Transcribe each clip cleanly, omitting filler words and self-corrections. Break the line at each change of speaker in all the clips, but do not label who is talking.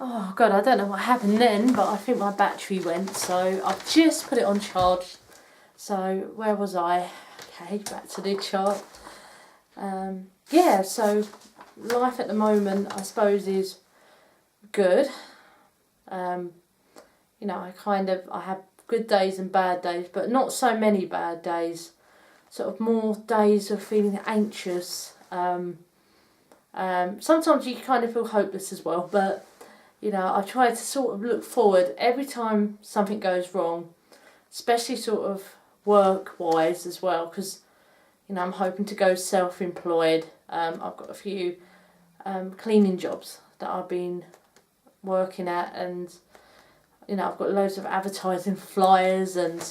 Oh God, I don't know what happened then, but I think my battery went, so I've just put it on charge. So where was I? Okay, back to the chart. Yeah, so life at the moment, I suppose, is good. You know, I have good days and bad days, but not so many bad days. Sort of more days of feeling anxious. Sometimes you kind of feel hopeless as well, but you know, I try to sort of look forward every time something goes wrong, especially sort of work-wise as well, because, you know, I'm hoping to go self-employed. I've got a few cleaning jobs that I've been working at, and, you know, I've got loads of advertising flyers, and,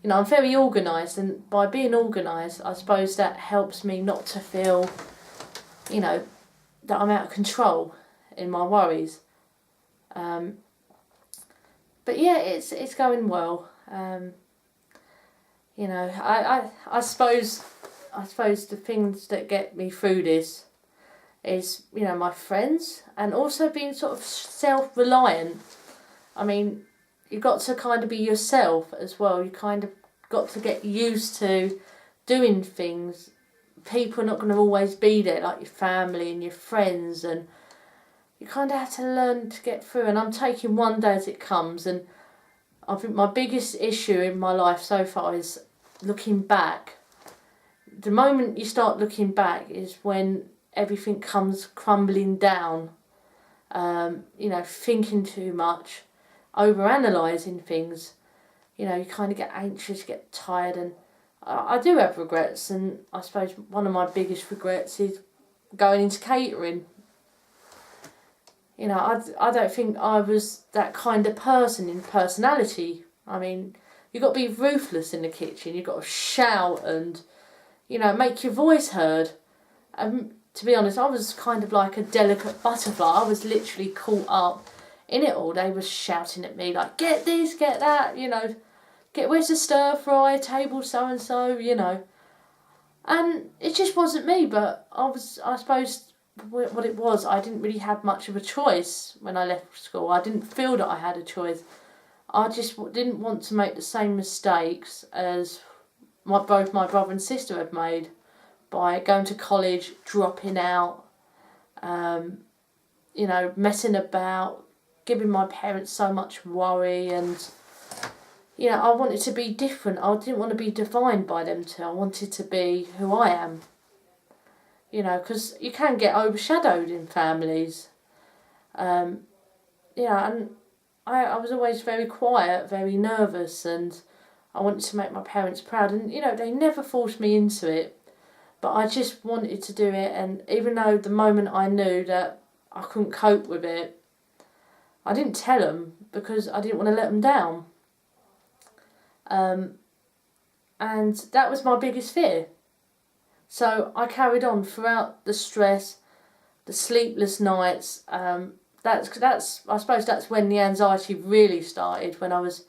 you know, I'm very organised, and by being organised, I suppose that helps me not to feel, you know, that I'm out of control in my worries. But yeah, it's going well. You know, I suppose the things that get me through this is, you know, my friends, and also being sort of self-reliant. I mean, you've got to kind of be yourself as well. You kind of got to get used to doing things. People are not going to always be there, like your family and your friends, and you kind of have to learn to get through. And I'm taking one day as it comes, and I think my biggest issue in my life so far is looking back. The moment you start looking back is when everything comes crumbling down. You know, thinking too much, overanalyzing things. You know, you kind of get anxious, you get tired, and I do have regrets. And I suppose one of my biggest regrets is going into catering. You know, I don't think I was that kind of person in personality. I mean, you've got to be ruthless in the kitchen. You've got to shout and, you know, make your voice heard. To be honest, I was kind of like a delicate butterfly. I was literally caught up in it all. They were shouting at me like, get this, get that, you know, where's the stir fry, table so and so, you know. And it just wasn't me, but I suppose what it was, I didn't really have much of a choice when I left school. I didn't feel that I had a choice. I just didn't want to make the same mistakes as both my brother and sister had made by going to college, dropping out, you know, messing about, giving my parents so much worry, and, you know, I wanted to be different. I didn't want to be defined by them two. I wanted to be who I am. You know, because you can get overshadowed in families. You know, and I was always very quiet, very nervous, and I wanted to make my parents proud. And, you know, they never forced me into it, but I just wanted to do it. And even though the moment I knew that I couldn't cope with it, I didn't tell them because I didn't want to let them down. And that was my biggest fear. So I carried on throughout the stress, the sleepless nights. That's I suppose that's when the anxiety really started, when I was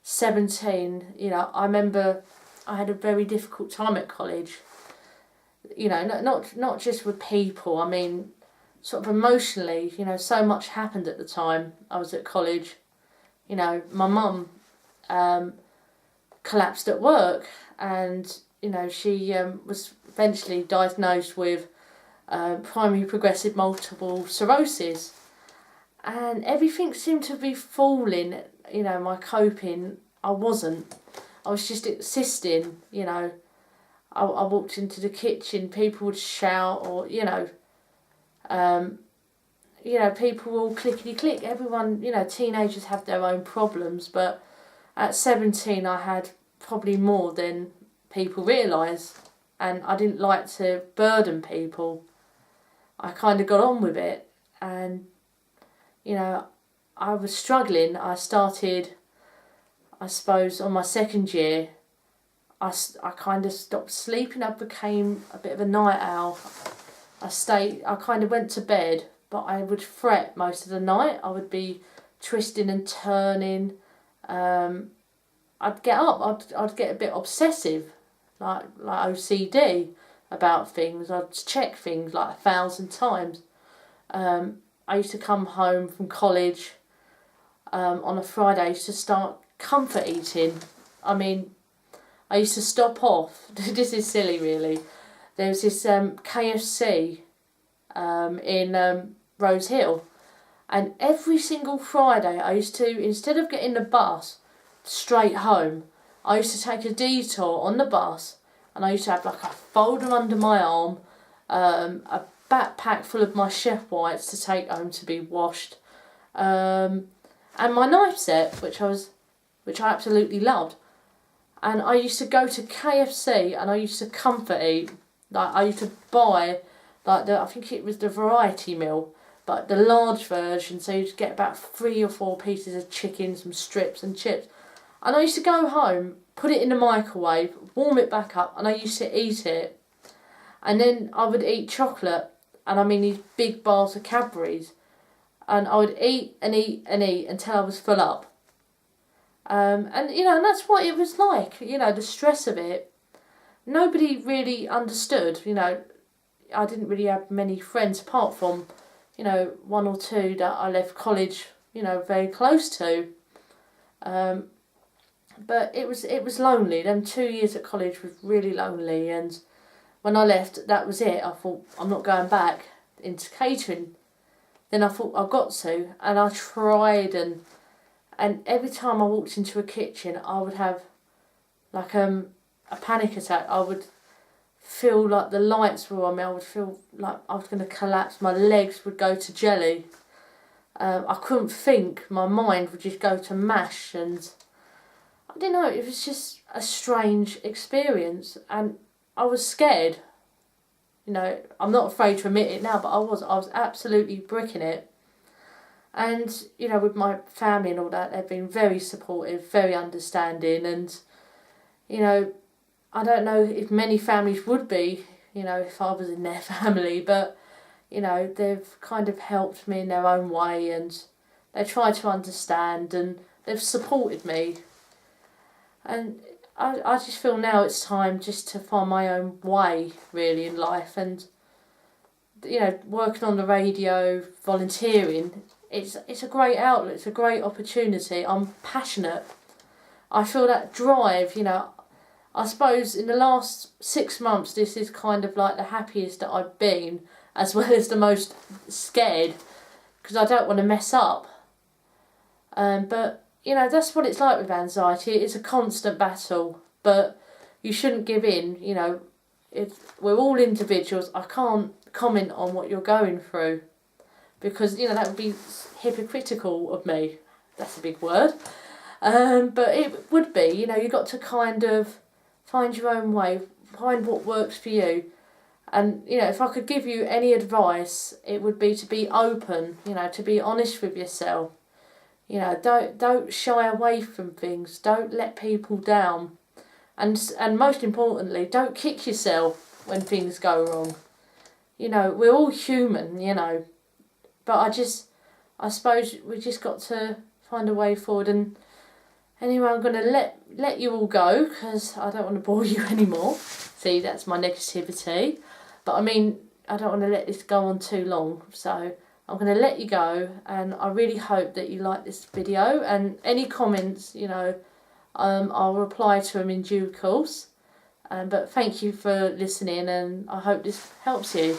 17. You know, I remember I had a very difficult time at college. You know, not just with people. I mean, sort of emotionally. You know, so much happened at the time I was at college. You know, my mum collapsed at work, and, you know, she was eventually diagnosed with primary progressive multiple sclerosis, and everything seemed to be falling. You know, my coping, I wasn't. I was just existing. You know, I walked into the kitchen, people would shout, or, you know, people all clickety click. Everyone, you know, teenagers have their own problems, but at 17 I had probably more than people realise, and I didn't like to burden people. I kind of got on with it, and, you know, I was struggling. I started, I suppose, on my second year, I kind of stopped sleeping. I became a bit of a night owl. I kind of went to bed, but I would fret most of the night. I would be twisting and turning. I'd get up, I'd get a bit obsessive, like OCD about things. I'd check things like 1,000 times. I I used to come home from college on a Friday. I used to start comfort eating. I mean, I used to stop off. This is silly, really. There was this KFC in Rose Hill, and every single Friday I used to, instead of getting the bus straight home, I used to take a detour on the bus, and I used to have like a folder under my arm, a backpack full of my Chef Whites to take home to be washed, and my knife set, which I absolutely loved. And I used to go to KFC and I used to comfort eat. Like, I used to buy, like, I think it was the variety meal, but the large version, so you'd get about 3 or 4 pieces of chicken, some strips and chips. And I used to go home, put it in the microwave, warm it back up, and I used to eat it. And then I would eat chocolate, and I mean these big bars of Cadbury's. And I would eat and eat and eat until I was full up. And that's what it was like, the stress of it. Nobody really understood, I didn't really have many friends apart from, 1 or 2 that I left college, very close to. But it was lonely. Them 2 years at college was really lonely, and when I left, that was it. I thought, I'm not going back into catering. Then I thought, I've got to, and I tried, and every time I walked into a kitchen, I would have like a panic attack. I would feel like the lights were on me. I would feel like I was going to collapse. My legs would go to jelly. I couldn't think. My mind would just go to mash, and I don't know. It was just a strange experience, and I was scared. I'm not afraid to admit it now, but I was absolutely bricking it. And, with my family and all that, they've been very supportive, very understanding, and, I don't know if many families would be, if I was in their family, but, they've kind of helped me in their own way, and they try to understand, and they've supported me. And I just feel now it's time just to find my own way, really, in life, and, working on the radio, volunteering, it's a great outlet, it's a great opportunity. I'm passionate. I feel that drive, I suppose in the last 6 months this is kind of like the happiest that I've been, as well as the most scared, because I don't want to mess up. But, that's what it's like with anxiety. It's a constant battle, but you shouldn't give in, we're all individuals. I can't comment on what you're going through, because, that would be hypocritical of me. That's a big word. But it would be, you've got to kind of find your own way, find what works for you. And, if I could give you any advice, it would be to be open, to be honest with yourself. Don't shy away from things. Don't let people down. And most importantly, don't kick yourself when things go wrong. We're all human, But I suppose we just got to find a way forward. And anyway, I'm going to let you all go, because I don't want to bore you anymore. See, that's my negativity. But I mean, I don't want to let this go on too long. So I'm going to let you go, and I really hope that you like this video. And any comments, I'll reply to them in due course. But thank you for listening, and I hope this helps you.